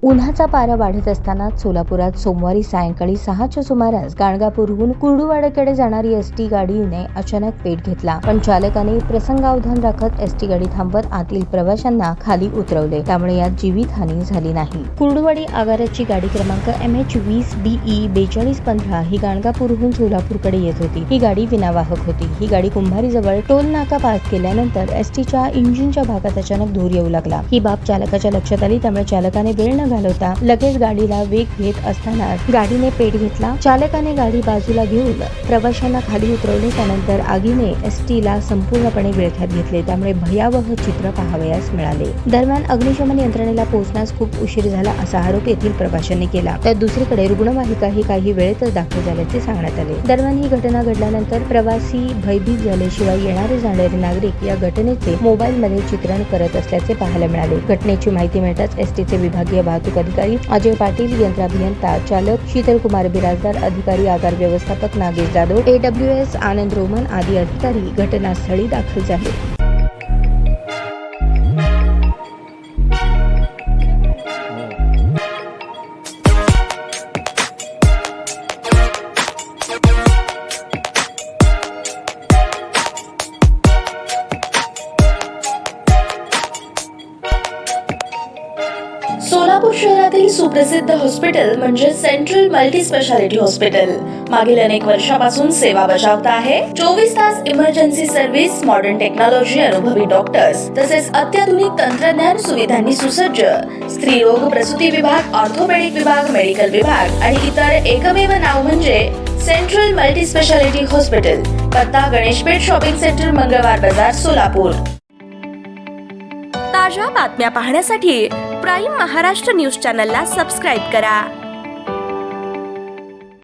उन्हाचा पारा वाढत असताना सोलापुरात सोमवारी सायंकाळी 6च्या सुमारास गाणगापूरहून कुर्डुवाडीकडे जाणारी एसटी गाडीने अचानक पेट घेतला, पण चालकाने प्रसंगावधान राखत एसटी गाडी थांबवत आतील प्रवाशांना खाली उतरवले, त्यामुळे यात जीवितहानी झाली नाही। कुर्डुवाडी आगाराची गाडी क्रमांक MH20DE 4215 ही गाणगापूरहून सोलापूरकडे येत होती। ही गाडी विनावाहक होती। ही गाडी कुंभारीजवळ टोल नाका पार केल्यानंतर एसटीच्या इंजिनच्या भागात अचानक धूर येऊ लागला। ही बाब चालकाच्या लक्षात आली, त्यामुळे चालकाने वेळ न घालवता लगेच गाडीला वेग घेत असताना गाडीने पेट घेतला। चालकाने गाडी बाजूला घेऊन प्रवाशांना खाली उतरवले, त्यानंतर आगीने एसटीला संपूर्णपणे विळख्यात घेतले, त्यामुळे भयावह चित्र पाहावयास मिळाले। दरम्यान अग्निशमन यंत्रणेला पोहोचण्यास खूप उशीर झाला असा आरोप येथील प्रवाशांनी केला, तर दुसरीकडे रुग्णवाहिकाही काही वेळेतच दाखल झाल्याचे सांगण्यात आले। दरम्यान ही घटना घडल्यानंतर प्रवासी भयभीत झाल्याशिवाय येणारे जाणारे नागरिक या घटनेचे मोबाईलमध्ये चित्रण करत असल्याचे पाहायला मिळाले। घटनेची माहिती मिळताच एसटीचे विभागीय वाहतूक अधिकारी अजय पाटील, यंत्र अभियंता चालक शीतल कुमार बिराजदार, अधिकारी आगार व्यवस्थापक नागेश जाधव, AWS आनंद रोमन आदी अधिकारी घटनास्थळी दाखल झाले। सोलापूर शहरातील सुप्रसिद्ध हॉस्पिटल म्हणजे सेंट्रल मल्टी स्पेशालिटी हॉस्पिटल मागील अनेक वर्षापासून सेवा बजावत आहे। 24 तास इमर्जन्सी सर्व्हिस, मॉडर्न टेक्नॉलॉजी, अनुभवी डॉक्टर्स तसेच अत्याधुनिक तंत्रज्ञान सुविधांनी सुसज्ज स्त्रीरोग प्रसूती विभाग, ऑर्थोपेडिक विभाग, मेडिकल विभाग आणि इतर एकमेव नाव म्हणजे सेंट्रल मल्टी स्पेशालिटी हॉस्पिटल। पत्ता गणेशपेठ शॉपिंग सेंटर, मंगळवार बाजार, सोलापूर। ताज्या बातम्या पाहण्यासाठी प्राईम महाराष्ट्र न्यूज चॅनलला सबस्क्राईब करा।